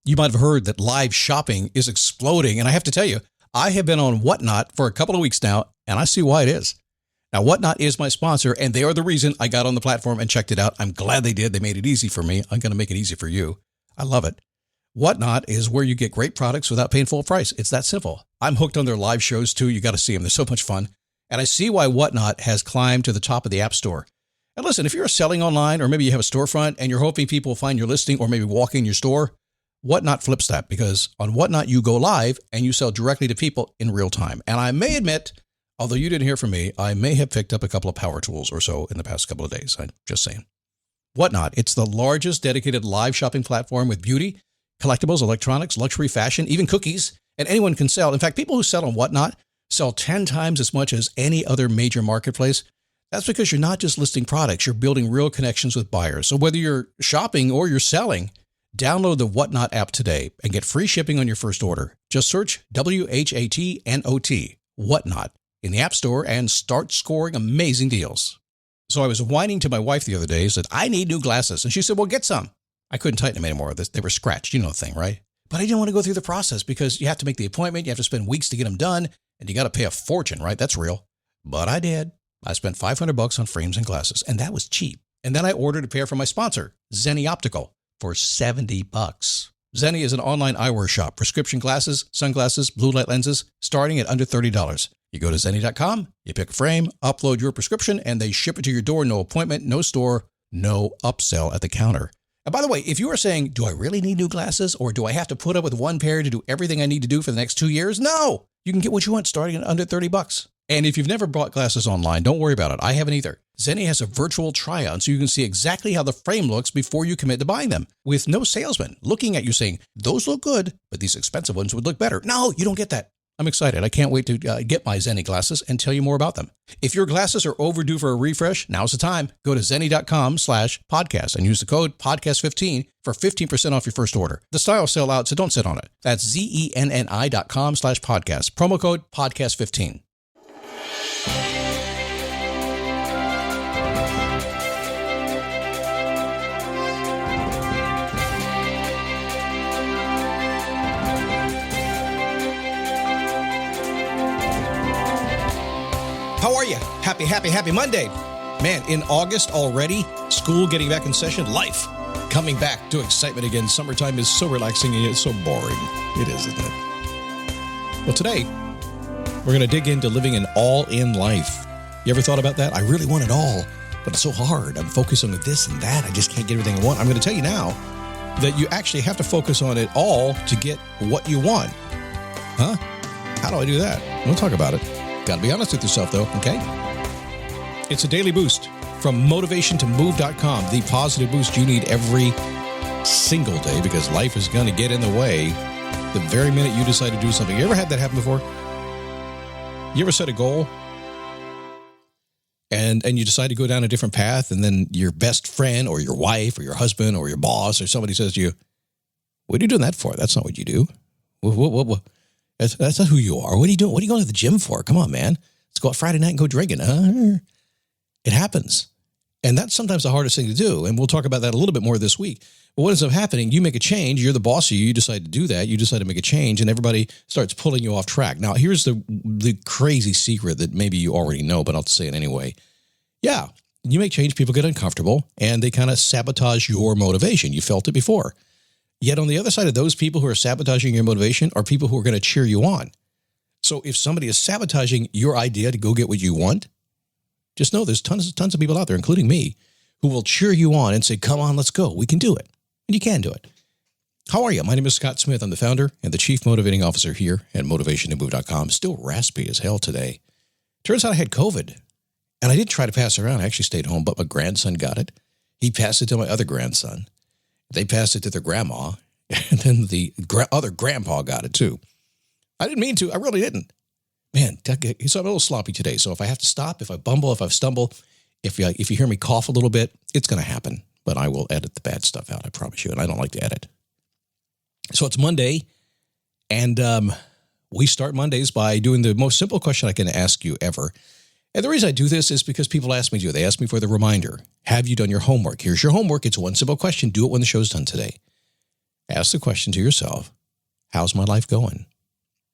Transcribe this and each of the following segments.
You might have heard that live shopping is exploding. And I have to tell you, I have been on Whatnot for a couple of weeks now, and I see why it is. Now, Whatnot is my sponsor, and they are the reason I got on the platform and checked it out. I'm glad they did. They made it easy for me. I'm going to make it easy for you. I love it. Whatnot is where you get great products without paying full price. It's that simple. I'm hooked on their live shows, too. You got to see them. They're so much fun. And I see why Whatnot has climbed to the top of the App Store. And listen, if you're selling online, or maybe you have a storefront and you're hoping people will find your listing or maybe walk in your store, Whatnot flips that, because on Whatnot, you go live and you sell directly to people in real time. And I may admit, although you didn't hear from me, I may have picked up a couple of power tools or so in the past couple of days. I'm just saying. Whatnot, it's the largest dedicated live shopping platform with beauty, collectibles, electronics, luxury, fashion, even cookies, and anyone can sell. In fact, people who sell on Whatnot sell 10 times as much as any other major marketplace. That's because you're not just listing products, you're building real connections with buyers. So whether you're shopping or you're selling, download the Whatnot app today and get free shipping on your first order. Just search WHATNOT, Whatnot, in the App Store and start scoring amazing deals. So I was whining to my wife the other day, said, I need new glasses. And she said, well, get some. I couldn't tighten them anymore. They were scratched. You know the thing, right? But I didn't want to go through the process because you have to make the appointment. You have to spend weeks to get them done. And you got to pay a fortune, right? That's real. But I did. I spent $500 on frames and glasses, and that was cheap. And then I ordered a pair from my sponsor, Zenni Optical, for $70. Zenni is an online eyewear shop, prescription glasses, sunglasses, blue light lenses, starting at under $30. You go to Zenni.com, you pick a frame, upload your prescription, and they ship it to your door. No appointment, no store, no upsell at the counter. And by the way, if you are saying, do I really need new glasses, or do I have to put up with one pair to do everything I need to do for the next 2 years? No, you can get what you want starting at under $30. And if you've never bought glasses online, don't worry about it. I haven't either. Zenni has a virtual try-on so you can see exactly how the frame looks before you commit to buying them, with no salesman looking at you saying, those look good, but these expensive ones would look better. No, you don't get that. I'm excited. I can't wait to get my Zenni glasses and tell you more about them. If your glasses are overdue for a refresh, now's the time. Go to Zenni.com/podcast and use the code podcast15 for 15% off your first order. The styles sell out, so don't sit on it. That's ZENNI.com/podcast. Promo code podcast15. How are you? Happy Monday. Man, in August already, school getting back in session, life coming back to excitement again. Summertime is so relaxing and it's so boring. It is, isn't it? Well, today, we're going to dig into living an all-in life. You ever thought about that? I really want it all, but it's so hard. I'm focusing on this and that. I just can't get everything I want. I'm going to tell you now that you actually have to focus on it all to get what you want. Huh? How do I do that? We'll talk about it. Got to be honest with yourself, though, okay? It's a daily boost from motivationtomove.com, the positive boost you need every single day because life is going to get in the way the very minute you decide to do something. You ever had that happen before? You ever set a goal and you decide to go down a different path, and then your best friend or your wife or your husband or your boss or somebody says to you, what are you doing that for? That's not what you do. What? That's not who you are. What are you doing? What are you going to the gym for? Come on, man. Let's go out Friday night and go drinking. It happens. And that's sometimes the hardest thing to do. And we'll talk about that a little bit more this week. But what ends up happening, you make a change. You're the boss of you. You decide to do that. You decide to make a change, and everybody starts pulling you off track. Now, here's the crazy secret that maybe you already know, but I'll say it anyway. Yeah, you make change, people get uncomfortable, and they kind of sabotage your motivation. You felt it before. Yet on the other side of those people who are sabotaging your motivation are people who are going to cheer you on. So if somebody is sabotaging your idea to go get what you want, just know there's tons of people out there, including me, who will cheer you on and say, come on, let's go. We can do it. And you can do it. How are you? My name is Scott Smith. I'm the founder and the chief motivating officer here at motivationtomove.com. Still raspy as hell today. Turns out I had COVID, and I didn't try to pass it around. I actually stayed home, but my grandson got it. He passed it to my other grandson. They passed it to their grandma, and then the other grandpa got it too. I didn't mean to. I really didn't. Man, so I'm a little sloppy today. So if I have to stop, if I bumble, if I stumble, if you hear me cough a little bit, it's going to happen. But I will edit the bad stuff out, I promise you. And I don't like to edit. So it's Monday, and we start Mondays by doing the most simple question I can ask you ever. And the reason I do this is because people ask me to. They ask me for the reminder. Have you done your homework? Here's your homework. It's one simple question. Do it when the show's done today. ask the question to yourself, how's my life going?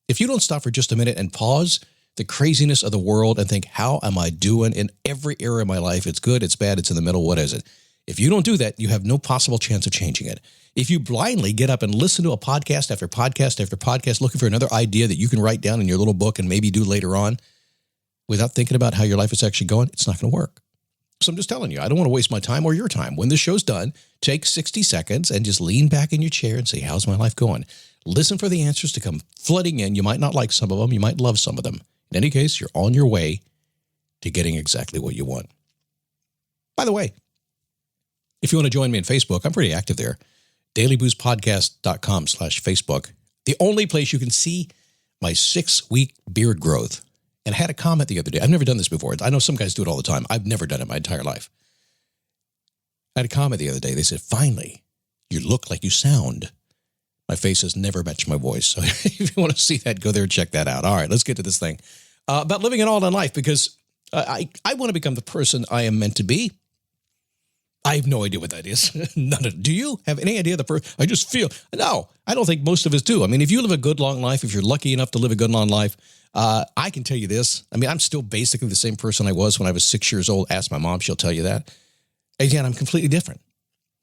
If you don't stop for just a minute and pause the craziness of the world and think, how am I doing in every area of my life? It's good, it's bad, it's in the middle, what is it? If you don't do that, you have no possible chance of changing it. If you blindly get up and listen to a podcast after podcast after podcast, looking for another idea that you can write down in your little book and maybe do later on, without thinking about how your life is actually going, it's not going to work. So I'm just telling you, I don't want to waste my time or your time. When this show's done, take 60 seconds and just lean back in your chair and say, how's my life going? Listen for the answers to come flooding in. You might not like some of them. You might love some of them. In any case, you're on your way to getting exactly what you want. By the way, if you want to join me on Facebook, I'm pretty active there. dailyboostpodcast.com/Facebook. The only place you can see my 6-week beard growth. And I had a comment the other day. I've never done this before. I know some guys do it all the time. I've never done it my entire life. I had a comment the other day. They said, finally, you look like you sound. My face has never matched my voice. So if you want to see that, go there and check that out. All right, let's get to this thing. About living an all-in life, because I want to become the person I am meant to be. I have no idea what that is. None of it. Do you have any idea? I just feel. No, I don't think most of us do. I mean, if you live a good, long life, if you're lucky enough to live a good, long life, I can tell you this. I mean, I'm still basically the same person I was when I was 6 years old. Ask my mom, she'll tell you that. Again, I'm completely different.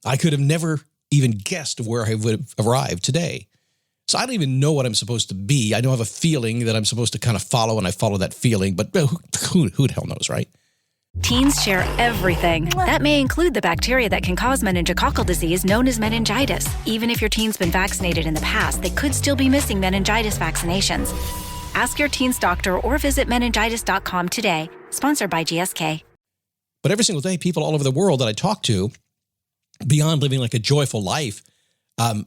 I could have never even guessed where I would have arrived today. So I don't even know what I'm supposed to be. I don't have a feeling that I'm supposed to kind of follow, and I follow that feeling. But who the hell knows, right? Teens share everything. That may include the bacteria that can cause meningococcal disease known as meningitis. Even if your teen's been vaccinated in the past, they could still be missing meningitis vaccinations. Ask your teen's doctor or visit meningitis.com today. Sponsored by GSK. But every single day, people all over the world that I talk to, beyond living like a joyful life,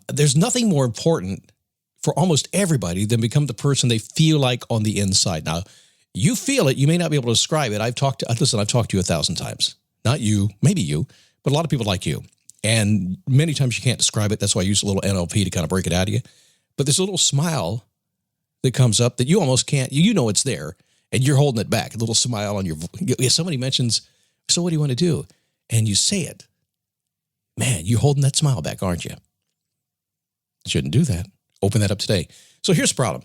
there's nothing more important for almost everybody than become the person they feel like on the inside. Now, you feel it. You may not be able to describe it. I've talked to you 1,000 times. Not you, maybe you, but a lot of people like you. And many times you can't describe it. That's why I use a little NLP to kind of break it out of you. But there's a little smile that comes up that you almost can't, you know it's there, and you're holding it back. A little smile on your, somebody mentions, so what do you want to do? And you say it. Man, you're holding that smile back, aren't you? Shouldn't do that. Open that up today. So here's the problem.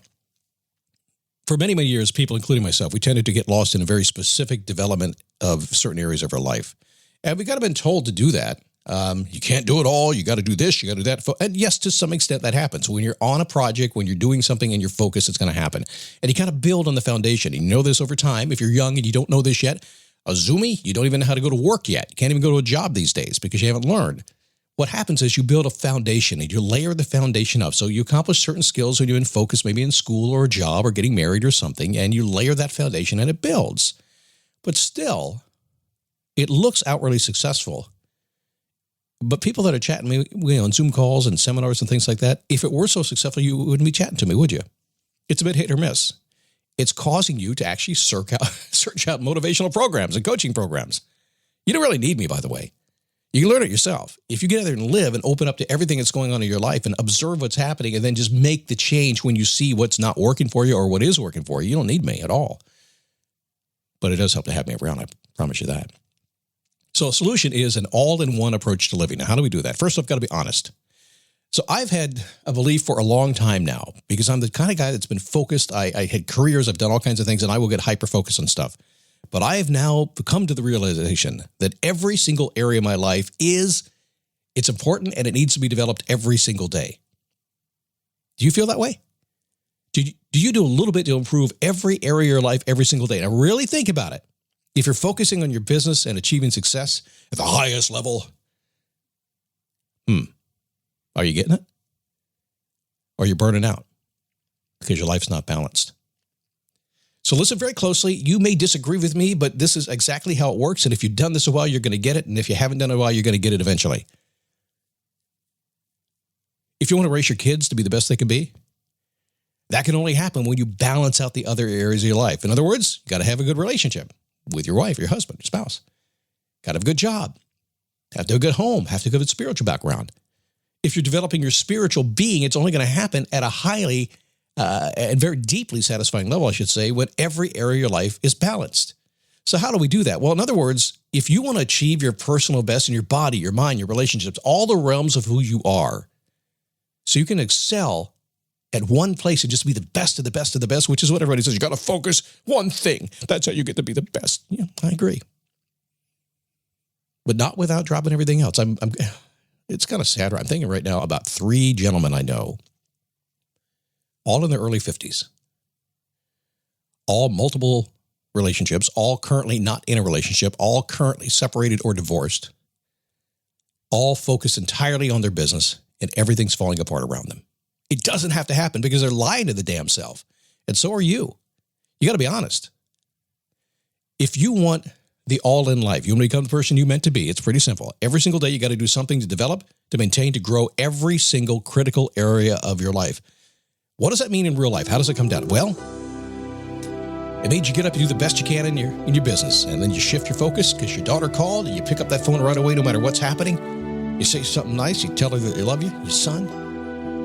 For many, many years, people, including myself, we tended to get lost in a very specific development of certain areas of our life. And we got to been told to do that. You can't do it all. You got to do this. You got to do that. And yes, to some extent that happens. When you're on a project, when you're doing something and you're focused, it's going to happen. And you kind of build on the foundation. And you know this over time. If you're young and you don't know this yet, a Zoomie, you don't even know how to go to work yet. You can't even go to a job these days because you haven't learned. What happens is you build a foundation and you layer the foundation up. So you accomplish certain skills when you're in focus, maybe in school or a job or getting married or something, and you layer that foundation and it builds. But still, it looks outwardly successful. But people that are chatting me on Zoom calls and seminars and things like that, if it were so successful, you wouldn't be chatting to me, would you? It's a bit hit or miss. It's causing you to actually search out motivational programs and coaching programs. You don't really need me, by the way. You can learn it yourself. If you get out there and live and open up to everything that's going on in your life and observe what's happening and then just make the change when you see what's not working for you or what is working for you, you don't need me at all. But it does help to have me around, I promise you that. So a solution is an all-in-one approach to living. Now, how do we do that? First, I've got to be honest. So I've had a belief for a long time now because I'm the kind of guy that's been focused. I had careers, I've done all kinds of things, and I will get hyper-focused on stuff. But I have now come to the realization that every single area of my life it's important and it needs to be developed every single day. Do you feel that way? Do you do a little bit to improve every area of your life every single day? Now really think about it. If you're focusing on your business and achieving success at the highest level, are you getting it? Or are you burning out because your life's not balanced? So listen very closely. You may disagree with me, but this is exactly how it works. And if you've done this a while, you're going to get it. And if you haven't done it a while, you're going to get it eventually. If you want to raise your kids to be the best they can be, that can only happen when you balance out the other areas of your life. In other words, you got to have a good relationship with your wife, your husband, your spouse. Got to have a good job. Have to have a good home. Have to have a good spiritual background. If you're developing your spiritual being, it's only going to happen at a highly and very deeply satisfying level, I should say, when every area of your life is balanced. So how do we do that? Well, in other words, if you want to achieve your personal best in your body, your mind, your relationships, all the realms of who you are, So you can excel at one place and just be the best of the best of the best, which is what everybody says. You got to focus one thing. That's how you get to be the best. Yeah, I agree. But not without dropping everything else. It's kind of sad. I'm thinking right now about 3 gentlemen I know, all in their early 50s, all multiple relationships, all currently not in a relationship, all currently separated or divorced, all focused entirely on their business, and everything's falling apart around them. It doesn't have to happen because they're lying to the damn self. And so are you. You got to be honest. If you want the all-in life, you want to become the person you meant to be, it's pretty simple. Every single day, you got to do something to develop, to maintain, to grow every single critical area of your life. What does that mean in real life? How does it come down? Well, it means you get up and do the best you can in your business, and then you shift your focus because your daughter called, and you pick up that phone right away no matter what's happening. You say something nice, you tell her that you love you, your son,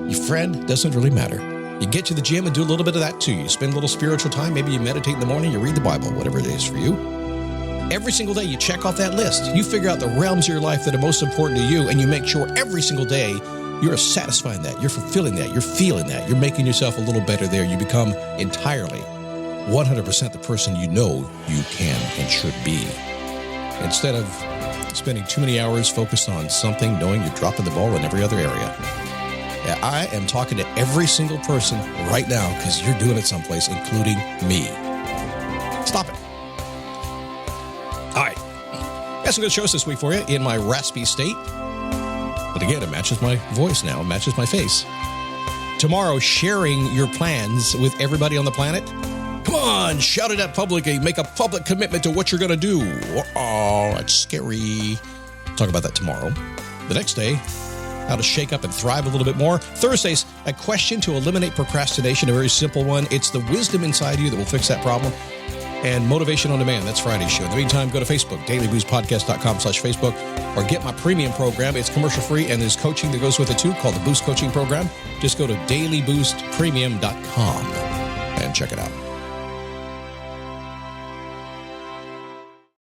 your friend, doesn't really matter. You get to the gym and do a little bit of that too. You spend a little spiritual time, maybe you meditate in the morning, you read the Bible, whatever it is for you. Every single day you check off that list. You figure out the realms of your life that are most important to you, and you make sure every single day you're satisfying that, you're fulfilling that, you're feeling that, you're making yourself a little better there. You become entirely 100% the person you know you can and should be. Instead of spending too many hours focused on something, knowing you're dropping the ball in every other area. Yeah, I am talking to every single person right now because you're doing it someplace, including me. Stop it. All right. Got some good shows this week for you in my raspy state. But again, it matches my voice now. It matches my face. Tomorrow, sharing your plans with everybody on the planet. Come on, shout it out publicly. Make a public commitment to what you're going to do. Oh, that's scary. Talk about that tomorrow. The next day, how to shake up and thrive a little bit more. Thursdays, a question to eliminate procrastination, a very simple one. It's the wisdom inside you that will fix that problem. And Motivation on Demand, that's Friday's show. In the meantime, go to Facebook, dailyboostpodcast.com/Facebook, or get my premium program. It's commercial free, and there's coaching that goes with it too, called the Boost Coaching Program. Just go to dailyboostpremium.com and check it out.